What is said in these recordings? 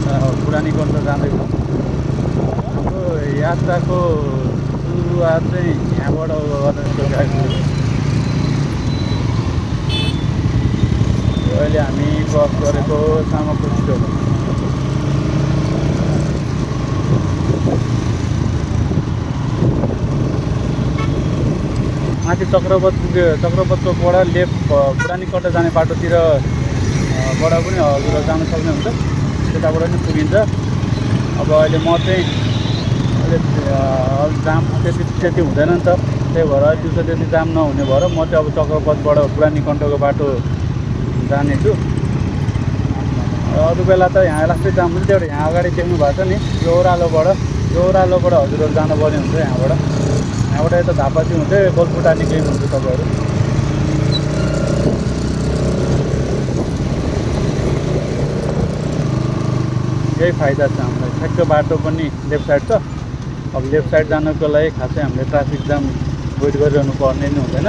पुरानीकण्ठ जाँदैछौँ। हाम्रो यात्राको सुरुवात चाहिँ यहाँबाट गर्ने। अहिले हामी क्रस गरेको सामग्री चोक। माथि चक्रपथ पुग्यो। चक्रपथ चोकबाट लेफ्ट पुरानीकण्ठ जाने बाटोतिर बाट पनि हजुर जान सक्नुहुन्छ, त्यताबाट पनि पुगिन्छ। अब अहिले म चाहिँ अहिले जाम त्यति हुँदैन नि त, त्यही भएर दिउँसो त्यति जाम नहुने भएर म चाहिँ अब चक्रपथबाट पुरानीकण्ठको बाटो जानेछु। अरू बेला त यहाँ लास्टै जाम हुन्छ। त्यही भएर यहाँ अगाडि देख्नु भएको छ नि, यो ओह्रालोबाट हजुरहरू जानुपर्ने हुन्छ। यहाँबाट यता झापाती हुँदै गोलपुटा निक्लिनुहुन्छ तपाईँहरू। यही फाइदा छ हामीलाई। ठ्याक्क बाटो पनि लेफ्ट साइड छ। अब लेफ्ट साइड जानको लागि खासै हामीले ट्राफिक जाम वेट गरिरहनु पर्ने नै हुँदैन।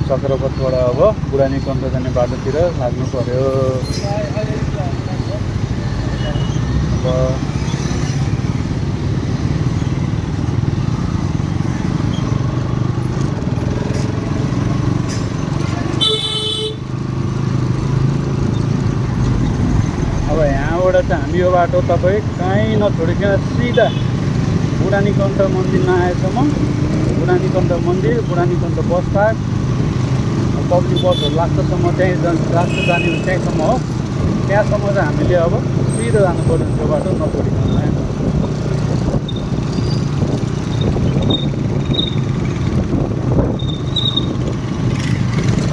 चक्रपथबाट अब पुरानीकण्ठ जाने बाटोतिर लाग्नु पर्यो। अब यहाँबाट चाहिँ हामी यो बाटो तपाईँ कहीँ नछोडिकन सिधा पुरानीकण्ठ मन्दिर नआएसम्म, पुरानीकण्ठ मन्दिर, पुरानीकण्ठ बस पार्क, पब्लिक बसहरू लाग्छसम्म त्यहीँ लास्ट जाने त्यहीँसम्म हो। त्यहाँसम्म चाहिँ हामीले अब सिधो जानु पर्ने त्यो बाटो नछोडिकन।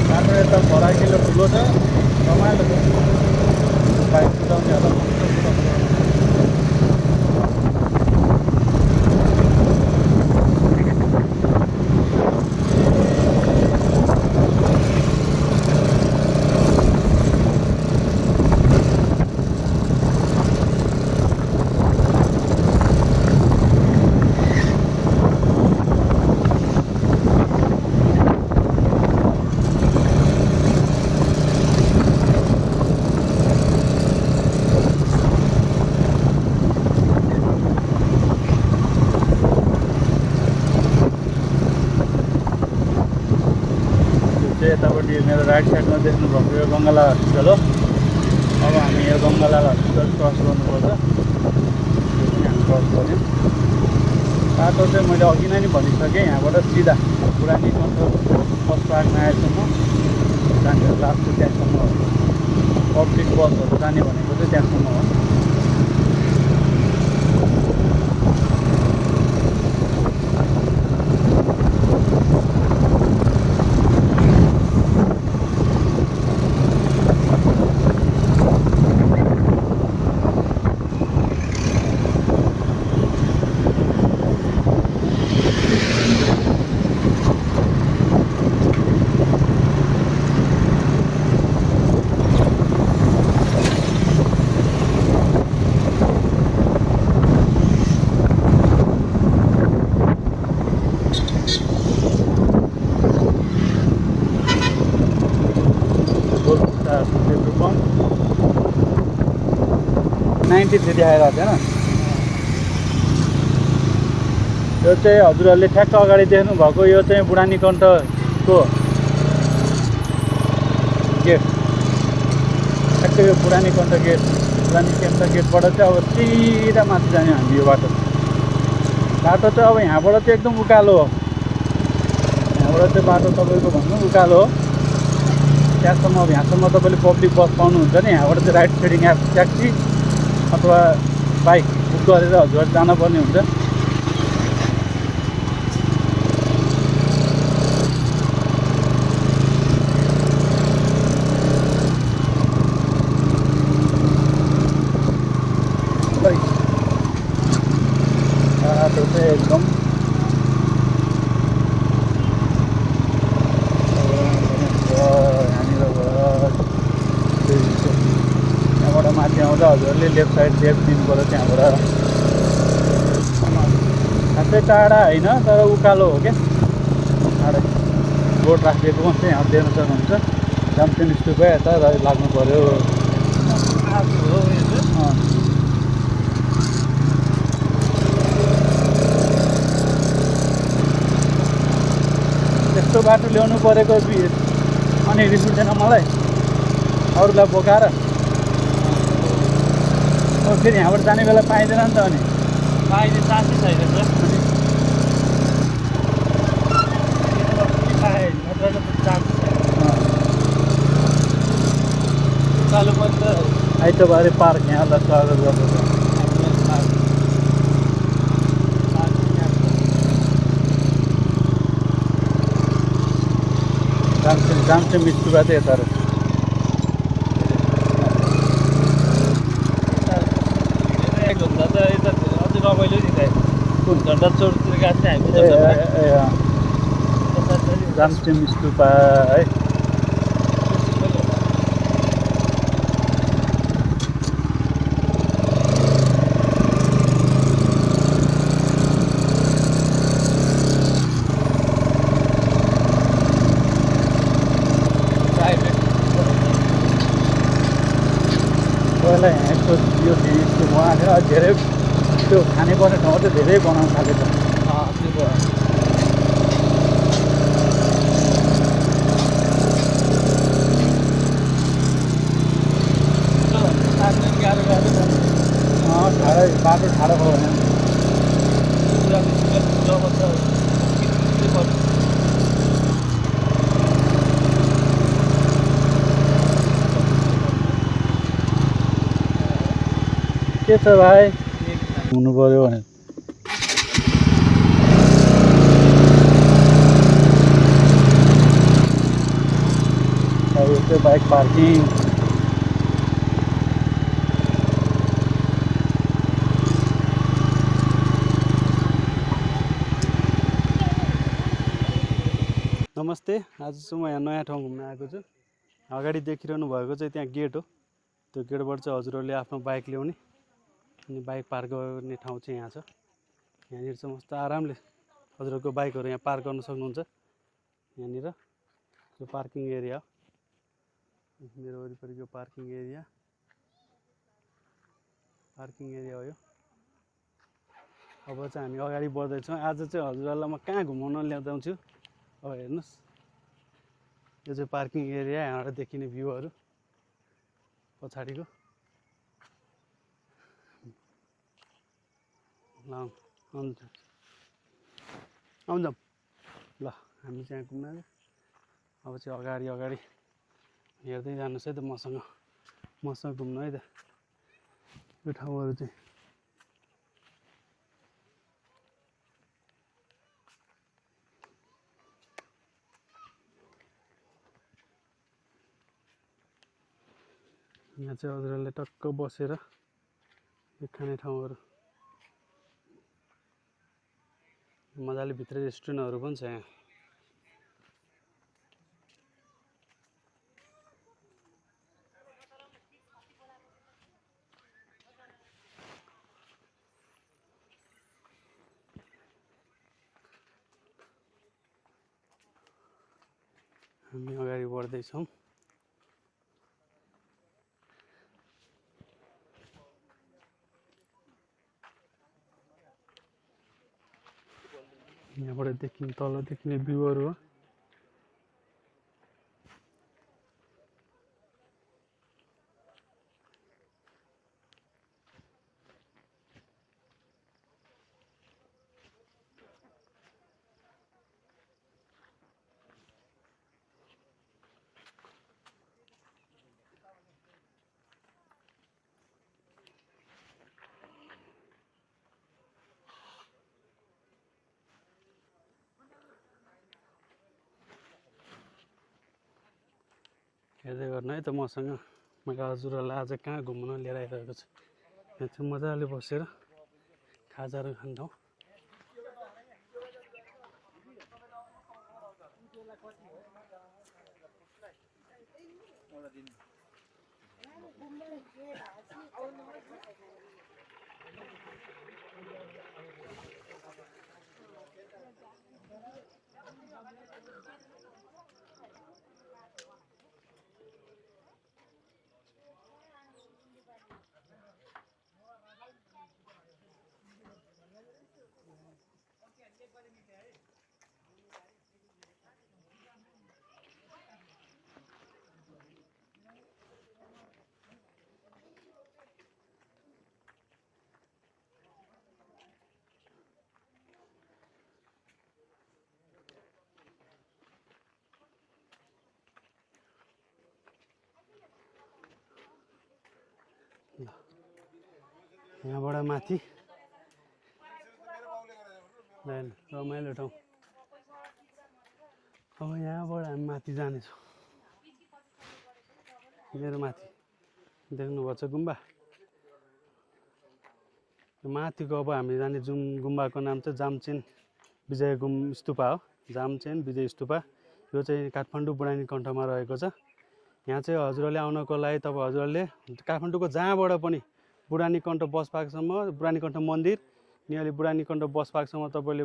बाटो यता फराकिलो ठुलो छ, रमाइलो छ। बाइक कुदाउनेहरूलाई यतापट्टि मेरो राइट साइडमा देख्नुभएको यो गङ्गाला हस्पिटल हो। अब हामी यो गङ्गाला हस्पिटल क्रस गर्नुपर्छ। त्यो पनि हामी क्रस गऱ्यौँ। बाटो चाहिँ मैले अघि नै भनिसकेँ, यहाँबाट सिधा पुरानीकण्ठ बस पार्क नआएसम्म जान्छ। लास्ट त्यहाँसम्म हो। पब्लिक बसहरू जाने भनेको चाहिँ त्यहाँसम्म हो। पेट्रोल पम्प 93 देखाइरहेको थिएन। यो चाहिँ हजुरहरूले ठ्याक्क अगाडि देख्नु भएको यो चाहिँ पुरानीकण्ठको गेट। ठ्याक्कै यो पुरानीकण्ठ गेटबाट चाहिँ अब सिधा माथि जाने हामी। यो बाटो चाहिँ अब यहाँबाट चाहिँ एकदम उकालो हो। यहाँबाट चाहिँ बाटो तपाईँको भन्नु उकालो हो। त्यहाँसम्म अब यहाँसम्म तपाईँले पब्लिक बस पाउनुहुन्छ नि। यहाँबाट चाहिँ राइट साइडिङ ट्याक्सी अथवा बाइक बुक गरेर हजुर जानुपर्ने हुन्छ। बाटो चाहिँ एकदम यहाँबाट माथि आउँदा हजुरहरूले लेफ्ट साइड लेफ्ट दिनु पर्यो। त्यहाँबाट खासै टाढा होइन तर उकालो हो क्या टाढै बोर्ड राखिदिएको चाहिँ यहाँ देख्न सक्नुहुन्छ जामसेन स्तूपै यता लाग्नु पऱ्यो त्यस्तो बाटो ल्याउनु परेको अनि रिस उठ्दैन मलाई अरूलाई बोकाएर फेरि यहाँबाट जाने बेला पाइँदैन नि त अनि पाइने चान्सै छैन आइतबारे पार्क यहाँलाई स्वागत गर्दछ जामसेन स्तूपा चाहिँ यता रहेछ झन्डा त यता अझै रमाइलो नि कुन झन्डा चौरतिर गएको थिएँ हामी जामसेन स्तूपा है पहिला यहाँको यो स्तूपमा धेरै त्यो खानुपर्ने ठाउँ चाहिँ धेरै बनाउनु थालेछ ठाडै बाटो ठाडो भयो भने के छ भाइ हुनु पऱ्यो भने अब यो चाहिँ बाइक पार्किङ नमस्ते आज चाहिँ म यहाँ नयाँ ठाउँ घुम्न आएको छु अगाडि देखिरहनु भएको चाहिँ त्यहाँ गेट हो त्यो गेटबाट चाहिँ हजुरहरूले आफ्नो बाइक ल्याउने अनि बाइक पार्क गर्ने ठाउँ चाहिँ यहाँ छ यहाँनिर चाहिँ मस्त आरामले हजुरहरूको बाइकहरू यहाँ पार्क गर्न सक्नुहुन्छ यहाँनिर यो पार्किङ एरिया हो मेरो वरिपरिको पार्किङ एरिया हो यो अब चाहिँ हामी अगाडि बढ्दैछौँ आज चाहिँ हजुरहरूलाई म कहाँ घुमाउन ल्याउँछु अब हेर्नुहोस् यो चाहिँ पार्किङ एरिया यहाँबाट देखिने भ्यूहरू पछाडिको आउँछौँ ल हामी चाहिँ यहाँ घुम्न अब चाहिँ अगाडि हेर्दै जानुहोस् है त मसँग घुम्नु है त यो ठाउँहरू चाहिँ यहाँ चाहिँ हजुरहरूले टक्क बसेर यो खाने ठाउँहरू मजाले भित्र रेस्टुरेन्टहरू पनि छ यहाँ हामी अगाडि बढ्दैछौँ यहाँबाट देखिने तल देखिने भ्यूहरू हो हेर्दै गर्नु है त मसँग मैले हजुरहरूलाई आज कहाँ घुम्न लिएर आइरहेको छु यहाँ चाहिँ मजाले बसेर खाजाहरू खाने ठाउँ यहाँबाट माथि रमाइलो ठाउँ। अब यहाँबाट हामी माथि जानेछौँ। मेरो माथि देख्नुभएको छ गुम्बा। माथिको अब हामी जाने जुन गुम्बाको नाम चाहिँ जामचेन विजय स्तूपा हो। जामचेन विजय स्तूपा यो चाहिँ काठमाडौँ बुढानीकण्ठमा रहेको छ। यहाँ चाहिँ हजुरहरूले आउनको लागि तपाईँ हजुरहरूले काठमाडौँको जहाँबाट पनि बुढानीकण्ठ बस पार्कसम्म बुढानीकण्ठ मन्दिर नियरली बुढानीकण्ठ बस पार्कसम्म तपाईँले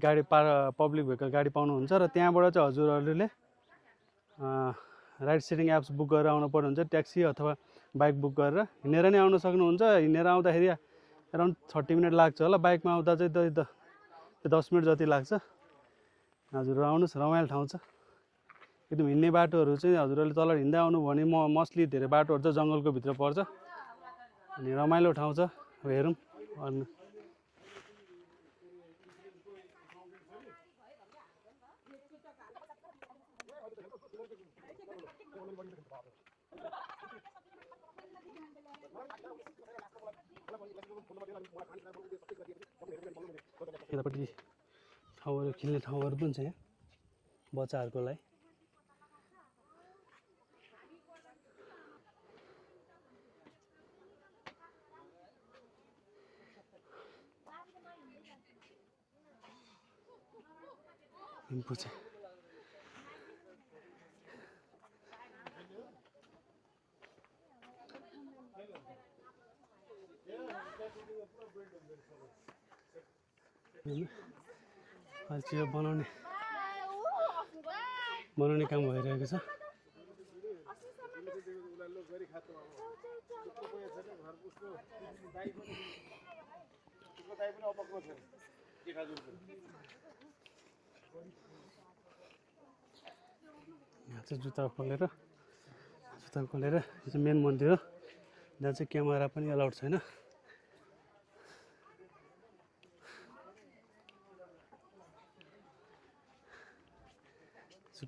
गाडी पब्लिक भेहिकल गाडी पाउनुहुन्छ। र त्यहाँबाट चाहिँ हजुरहरूले राइड सेयरिङ एप्स बुक गरेर आउनु पर्ने हुन्छ। ट्याक्सी अथवा बाइक बुक गरेर हिँडेर नै आउन सक्नुहुन्छ। हिँडेर आउँदाखेरि अराउन्ड 30 मिनट लाग्छ होला। बाइकमा आउँदा चाहिँ 10 मिनट जति लाग्छ। हजुर आउनुहोस्, रमाइलो ठाउँ छ एकदम। हिँड्ने बाटोहरू चाहिँ हजुरहरूले तल हिँड्दै आउनु भने मोस्टली धेरै बाटोहरू चाहिँ जङ्गलको भित्र पर्छ अनि रमाइलो ठाउँ छ। अब हेरौँ अनि यतापट्टि ठाउँहरू खेल्ने ठाउँहरू पनि छ यहाँ बच्चाहरूको लागि। पुछे अहिले यो बनाउने काम भइरहेको छ। यहाँ चाहिँ जुत्ता खोलेर यो चाहिँ मेन मन्दिर हो जहाँ चाहिँ क्यामेरा पनि एलाउड छैन।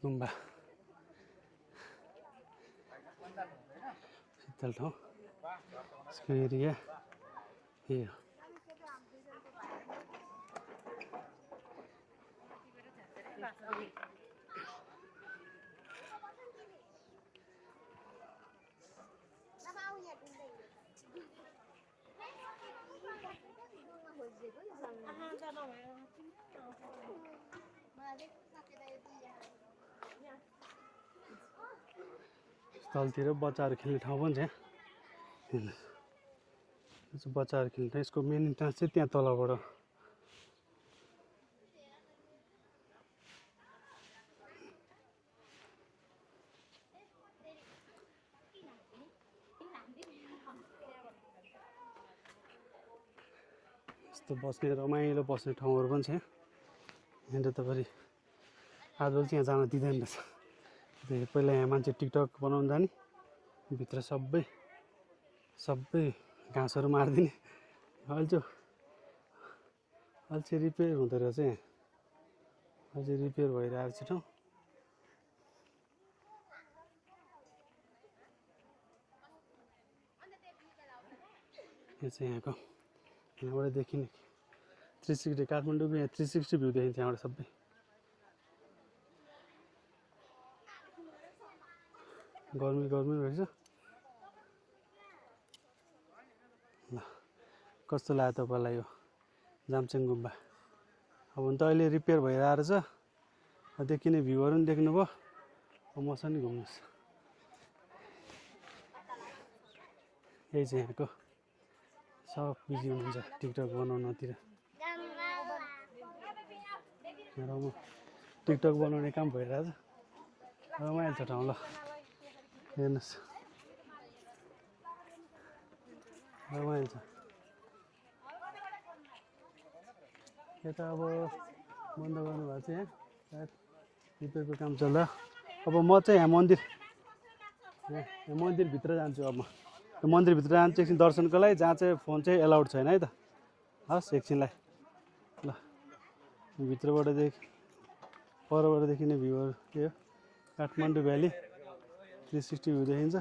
गुम्बा शीतल ठाउँ यसको एरिया यही हो। तलतिर बच्चाहरू खेल्ने ठाउँ पनि छ। बच्चाहरू खेल्ने ठाउँ यसको मेन इन्ट्रेन्स चाहिँ त्यहाँ तलबाट। यस्तो बस्ने रमाइलो बस्ने ठाउँहरू पनि छ। यहाँनिर तपाईँले आजकल चाहिँ यहाँ जान दिँदैन रहेछ। पहिला यहाँ मान्छे टिकटक बनाउनु जाने भित्र सबै घाँसहरू मारिदिने। अहिले चाहिँ रिपेयर हुँदो रहेछ। यहाँ अहिले रिपेयर भइरहेको छ ठाउँ। यो चाहिँ यहाँबाट देखिने 360 काठमाडौँको यहाँ 360 भ्यू देखिन्छ यहाँबाट सबै। गर्मी रहेछ। ल कस्तो लाग्यो तपाईँलाई यो जामचेन गुम्बा? अब हुन त अहिले रिपेयर भइरहेको रहेछ। देखिने भ्यूहरू पनि देख्नुभयो। अब मसँग नि घुम्नुहोस्। यही चाहिँ यहाँको सब बिजी हुनुहुन्छ टिकटक बनाउनतिर। टिकटक बनाउने काम भइरहेछ। रमाइलो छ ठाउँ। ल हेर्नुहोस् रमाइलो छ। यता अब बन्द गर्नुभएको छ। यहाँ रिपेयरको काम चल्दा। अब म चाहिँ यहाँ मन्दिरभित्र जान्छु। अब म मन्दिरभित्र जान्छु एकछिन दर्शनको लागि, जहाँ चाहिँ फोन चाहिँ एलाउड छैन है त। हस् एकछिनलाई। ल भित्रबाट परबाट देखिने भ्यूहरू के हो काठमाडौँ भ्याली 360 भ्यू देखिन्छ।